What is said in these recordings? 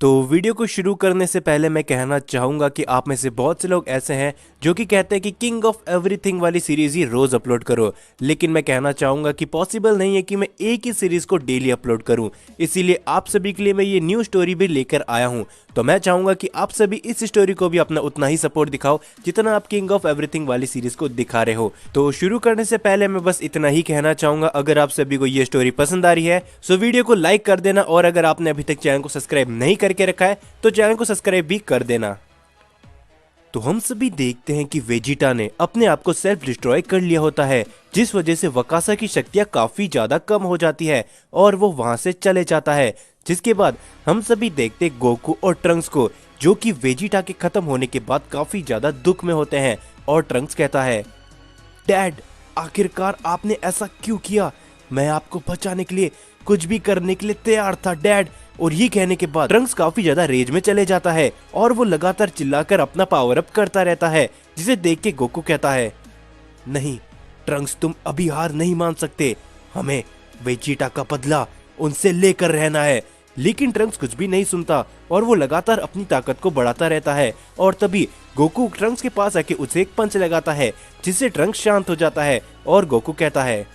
तो वीडियो को शुरू करने से पहले मैं कहना चाहूँगा कि आप में से बहुत से लोग ऐसे हैं जो कि कहते हैं कि किंग ऑफ एवरीथिंग वाली सीरीज ही रोज़ अपलोड करो, लेकिन मैं कहना चाहूँगा कि पॉसिबल नहीं है कि मैं एक ही सीरीज़ को डेली अपलोड करूँ। इसीलिए आप सभी के लिए मैं ये न्यू स्टोरी भी लेकर आया हूँ। तो मैं चाहूँगा कि आप सभी इस स्टोरी को भी अपना उतना ही सपोर्ट दिखाओ जितना आप किंग ऑफ एवरीथिंग वाली सीरीज को दिखा रहे हो। तो शुरू करने से पहले मैं बस इतना ही कहना चाहूँगा, अगर आप सभी को ये स्टोरी पसंद आ रही है तो वीडियो को लाइक कर देना, और अगर आपने अभी तक चैनल को सब्सक्राइब नहीं करके रखा है तो चैनल को सब्सक्राइब भी कर देना। तो हम सभी देखते हैं कि वेजिटा ने अपने आप को सेल्फ डिस्ट्रॉय कर लिया होता है, जिस वजह से वकासा की शक्तियां काफी ज्यादा कम हो जाती है और वो वहां से चले जाता है। जिसके बाद हम सभी देखते गोकू और ट्रंक्स को, जो कि वेजिटा के खत्म होने के बाद काफी ज्यादा दुख में होते हैं। और ट्रंक्स कहता है, डैड आखिरकार आपने ऐसा क्यों किया? मैं आपको बचाने के लिए कुछ भी करने के लिए तैयार था डैड। और ये कहने के बाद ट्रंक्स काफी ज्यादा रेज में चले जाता है और वो लगातार चिल्लाकर अपना पावर अप करता रहता है, जिसे देख के गोकू कहता है, नहीं ट्रंक्स, तुम अभी हार नहीं मान सकते, हमें वेजिटा का बदला उनसे लेकर रहना है। लेकिन ट्रंक्स कुछ भी नहीं सुनता और वो लगातार अपनी ताकत को बढ़ाता रहता है। और तभी गोकू ट्रंक्स के पास आके उसे एक पंच लगाता है, जिससे ट्रंक्स शांत हो जाता है। और गोकू कहता है,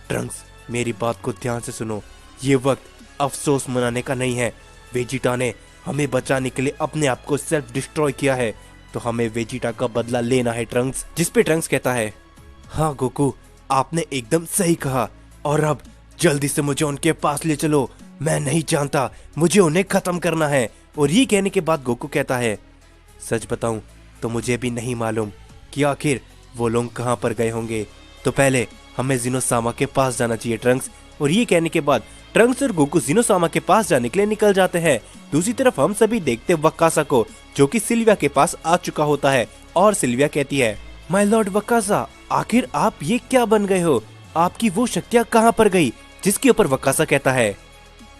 ट्रंक्स मेरी बात को ध्यान से सुनो, ये वक्त अफसोस मनाने का नहीं है। वेजिटा ने हमें बचाने के लिए अपने आप को सेल्फ डिस्ट्रॉय किया है, तो हमें वेजिटा का बदला लेना है ट्रंक्स। जिस पे ट्रंक्स कहता है, हाँ गोकू आपने एकदम सही कहा, और अब जल्दी से मुझे उनके पास ले चलो, मैं नहीं जानता, मुझे उन्हें खत्म करना है। और ये कहने के बाद गोकू कहता है, सच बताऊं तो मुझे भी नहीं मालूम कि आखिर वो लोग कहाँ पर गए होंगे, तो पहले हमें जिनोसामा के पास जाना चाहिए ट्रंक्स। और ये कहने के बाद ट्रंक्स और गोकू जिनोसामा के पास जाने के लिए निकल जाते हैं। दूसरी तरफ हम सभी देखते वकासा को, जो कि सिल्विया के पास आ चुका होता है। और सिल्विया कहती है, माय लॉर्ड वकासा, आखिर आप ये क्या बन गए हो? आपकी वो शक्तियाँ कहाँ पर गई? जिसके ऊपर वकासा कहता है,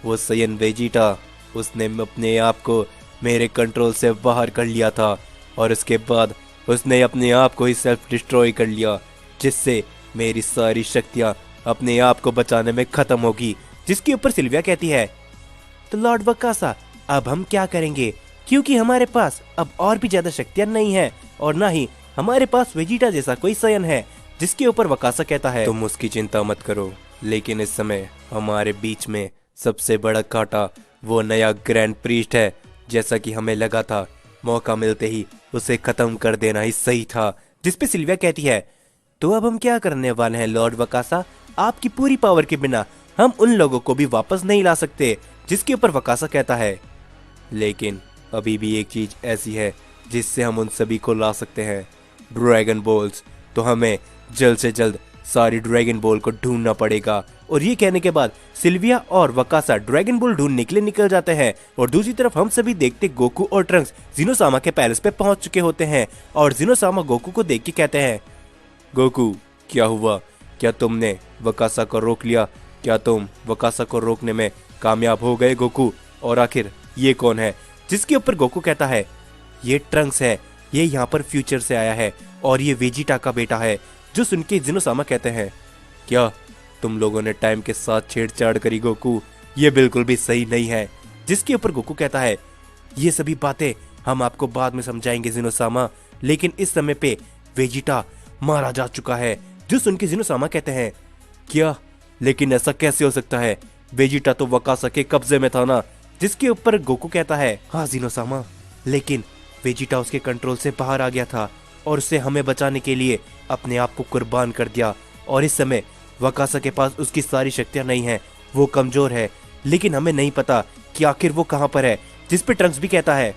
वो सयन वेजिटा, उसने अपने आप को मेरे कंट्रोल से बाहर कर लिया था और उसके बाद उसने अपने आप को ही सेल्फ डिस्ट्रॉय कर लिया, जिससे मेरी सारी शक्तियाँ अपने आप को बचाने में खत्म होगी। जिसके ऊपर सिल्विया कहती है, तो लॉर्ड वकासा अब हम क्या करेंगे, क्योंकि हमारे पास अब और भी ज्यादा शक्तियाँ नहीं है और ना ही हमारे पास वेजिटा जैसा कोई सयन है। जिसके ऊपर वकासा कहता है, तुम उसकी चिंता मत करो, लेकिन इस समय हमारे बीच में सबसे बड़ा कांटा वो नया ग्रैंड प्रीस्ट है। जैसा कि हमें लगा था, मौका मिलते ही उसे खत्म कर देना ही सही था। जिसपे सिल्विया कहती है, तो अब हम क्या करने वाले हैं लॉर्ड वकासा? आपकी पूरी पावर के बिना हम उन लोगों को भी वापस नहीं ला सकते। जिसके ऊपर वकासा कहता है, लेकिन अभी भी एक चीज ऐसी है जिससे हम उन सभी को ला सकते हैं, ड्रैगन बॉल्स। तो हमें जल्द से जल्द सारी ड्रैगन बॉल को ढूंढना पड़ेगा। और ये कहने के बाद सिल्विया और वकासा ड्रैगन बॉल ढूंढने के लिए निकल जाते हैं। और दूसरी तरफ हम सभी देखते गोकू और ट्रंक्स जिनोसामा के पैलेस पे पहुंच चुके होते हैं। और जिनोसामा गोकू को देख के कहते हैं, गोकू क्या हुआ? क्या तुमने वकासा को रोक लिया? क्या तुम वकासा को रोकने में कामयाब हो गए गोकू? और आखिर ये कौन है? जिसके ऊपर गोकू कहता है, ये ट्रंक्स है, ये यहाँ पर फ्यूचर से आया है और ये वेजिटा का बेटा है। जो सुन के जिनोसामा कहते हैं, क्या तुम लोगों ने टाइम के साथ छेड़छाड़ करी गोकू? ये बिल्कुल भी सही नहीं है। जिसके ऊपर गोकू कहता है, ये सभी बातें हम आपको बाद में समझाएंगे जिनोसामा, लेकिन इस समय पे वेजिटा मारा जा चुका है। जो सुन के जिनोसामा कहते हैं, क्या? लेकिन ऐसा कैसे हो सकता है? वेजिटा तो वकासा के कब्जे में था ना। जिसके ऊपर गोकू कहता है, हाँ जिनोसामा, लेकिन वेजिटा उसके कंट्रोल से बाहर आ गया था और उसे हमें बचाने के लिए अपने आप को कुर्बान कर दिया। और इस समय वकासा के पास उसकी सारी शक्तियां नहीं है, वो कमजोर है, लेकिन हमें नहीं पता कि आखिर वो कहां पर है। जिस पे ट्रंक्स भी कहता है,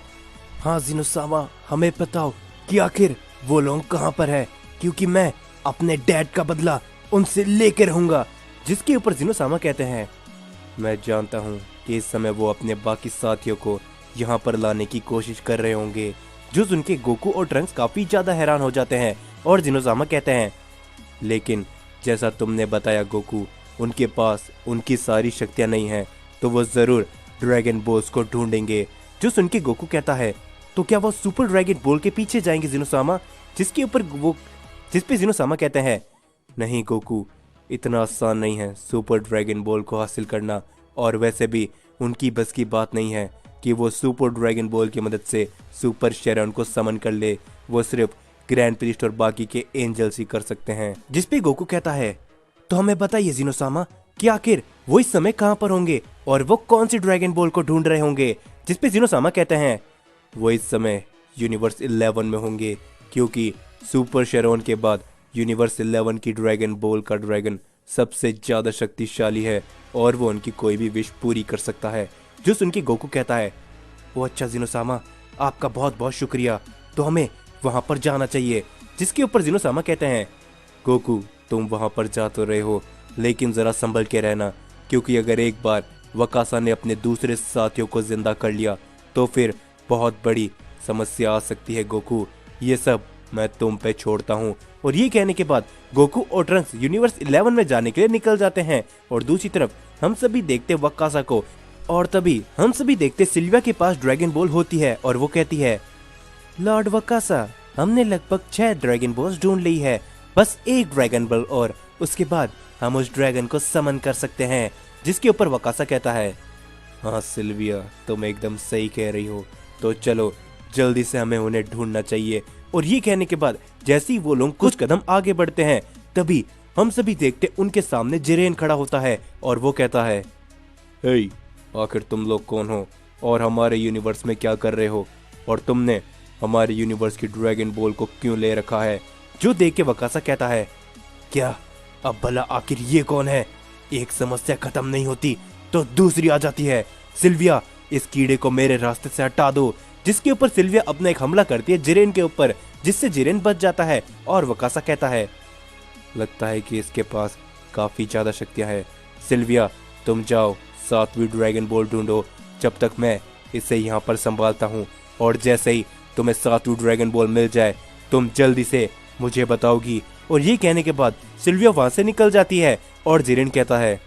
हाँ जिनोसामा, हमें बताओ कि आखिर वो लोग कहां पर है, क्योंकि मैं अपने डैड का बदला उनसे लेकर रहूंगा। जिसके ऊपर जिनोसामा कहते हैं, मैं जानता हूँ कि इस समय वो अपने बाकी साथियों को यहाँ पर लाने की कोशिश कर रहे होंगे। जो सुन के गोकू और ट्रंक्स काफी ज्यादा हैरान हो जाते हैं। और जिनोसामा कहते हैं, लेकिन जैसा तुमने बताया गोकू, उनके पास उनकी सारी शक्तियां नहीं हैं, तो वो जरूर ड्रैगन बॉल्स को ढूंढेंगे। जो सुन के गोकू कहता है, तो क्या वो सुपर ड्रैगन बॉल के पीछे जाएंगे जिनोसामा? जिस पे जिनोसामा कहते हैं, नहीं गोकू, इतना आसान नहीं है सुपर ड्रैगन बॉल को हासिल करना, और वैसे भी उनकी बस की बात नहीं है। कि वो सुपर ड्रैगन बॉल की मदद से सुपर शेरॉन को समन कर ले। वो सिर्फ ग्रैंड प्रीस्ट और बाकी के एंजल्स ही कर सकते हैं। जिस पे गोकू कहता है, तो हमें बताइए ज़ीनोसामा कि आखिर वो इस समय कहाँ पर होंगे और वो कौन सी ड्रैगन बॉल को ढूंढ रहे होंगे। जिस पे ज़ीनोसामा कहते हैं, वो इस समय यूनिवर्स 11 में होंगे, क्योंकि सुपर शेरॉन के बाद यूनिवर्स 11 की ड्रैगन बॉल का ड्रैगन सबसे ज्यादा शक्तिशाली है और वो उनकी कोई भी विश पूरी कर सकता है। जो सुन के गोकू कहता है, वो अच्छा ज़ीनोसामा, आपका बहुत बहुत शुक्रिया, तो हमें वहां पर जाना चाहिए। जिसके ऊपर ज़ीनोसामा कहते हैं, गोकू तुम वहां पर जा तो रहे हो, लेकिन जरा संभल के रहना, क्योंकि अगर एक बार वकासा ने अपने दूसरे साथियों को जिंदा कर लिया तो फिर बहुत बड़ी समस्या आ सकती है गोकू। ये सब मैं तुम पे छोड़ता हूँ। और ये कहने के बाद गोकू और ट्रंक्स यूनिवर्स 11 में जाने के लिए निकल जाते हैं। और दूसरी तरफ हम सभी देखते वकासा को, और तभी हम सभी देखते सिल्विया के पास ड्रैगन बॉल होती है और वो कहती है, लॉर्ड वकासा, हमने लगभग 6 ड्रैगन बॉल्स ढूंढ ली है, बस एक ड्रैगन बॉल और उसके बाद हम उस ड्रैगन को समन कर सकते हैं। जिसके ऊपर वकासा कहता है, हाँ सिल्विया, तुम एकदम सही कह रही हो, तो चलो जल्दी से हमें उन्हें ढूंढना चाहिए। और ये कहने के बाद जैसे ही वो लोग कुछ कदम आगे बढ़ते हैं, तभी हम सभी देखते उनके सामने जिरेन खड़ा होता है और वो कहता है, हे, आखिर तुम लोग कौन हो और हमारे यूनिवर्स में क्या कर रहे हो, और तुमने हमारे यूनिवर्स की ड्रैगन बॉल को क्यों ले रखा है। जो देख के वकासा कहता है, क्या अब भला आखिर ये कौन है, एक समस्या खत्म नहीं होती तो दूसरी आ जाती है। सिल्विया, इस कीड़े को मेरे रास्ते से हटा दो। जिसके ऊपर सिल्विया अपना एक हमला करती है जिरेन के ऊपर, जिससे जिरेन बच जाता है। और वकासा कहता है, लगता है कि इसके पास काफी ज्यादा शक्तियां हैं। सिल्विया, तुम जाओ 7वीं ड्रैगन बॉल ढूंढो, जब तक मैं इसे यहाँ पर संभालता हूँ, और जैसे ही तुम्हें 7वीं ड्रैगन बॉल मिल जाए तुम जल्दी से मुझे बताओगी। और ये कहने के बाद सिल्विया वहां से निकल जाती है और जिरेन कहता है,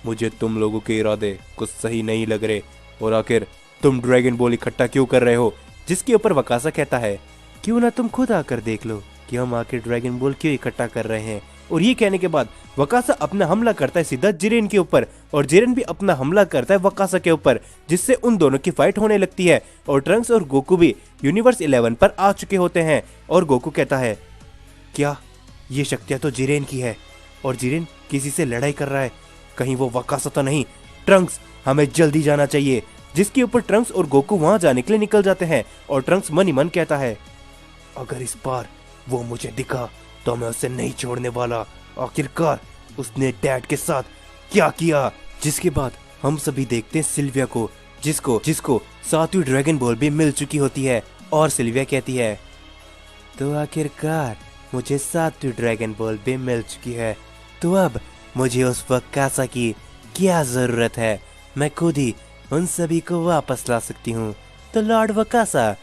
मुझे तुम लोगों के इरादे कुछ सही नहीं लग रहे, और आखिर तुम ड्रैगन बॉल इकट्ठा क्यों कर रहे हो। जिसके ऊपर वकासा कहता है, क्यों ना तुम खुद आकर देख लो कि हम आखिर ड्रैगन बॉल क्यों इकट्ठा कर रहे हैं। और ये कहने के बाद वकासा अपना हमला करता है सीधा जिरेन के ऊपर, और जिरेन भी अपना हमला करता है वकासा के ऊपर, जिससे उन दोनों की फाइट होने लगती है। और ट्रंक्स और गोकू भी यूनिवर्स 11 पर आ चुके होते हैं। और गोकू कहता है, क्या ये शक्तियां तो जिरेन की है, और जिरेन किसी से लड़ाई कर रहा है, कहीं वो वकासा तो नहीं। ट्रंक्स, हमें जल्दी जाना चाहिए। जिसके ऊपर ट्रंक्स और गोकू वहां जाने के लिए निकल जाते हैं। और ट्रंक्स मन ही मन कहता है, अगर इस बार वो मुझे दिखा तो मैं उसे नहीं छोड़ने वाला। आखिरकार उसने डैड के साथ क्या किया। जिसके बाद हम सभी देखते हैं सिल्विया को, जिसको 7वीं ड्रैगन बॉल भी मिल चुकी होती है। और सिल्विया कहती है, तो आखिरकार मुझे 7वीं ड्रैगन बॉल भी मिल चुकी है, तो अब मुझे उस वकासा की क्या जरूरत है, मैं खुद ही उन सभी को वापस ला सकती हूँ। तो लॉर्ड वकासा,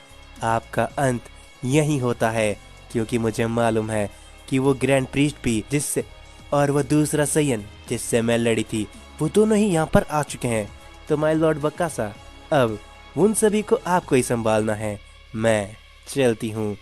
आपका अंत यही होता है, क्योंकि मुझे मालूम है कि वो ग्रैंड प्रीस्ट भी जिससे और वो दूसरा सयन जिससे मैं लड़ी थी, वो दोनों ही यहाँ पर आ चुके हैं। तो माय लॉर्ड वकासा, अब उन सभी को आपको ही संभालना है। मैं चलती हूँ।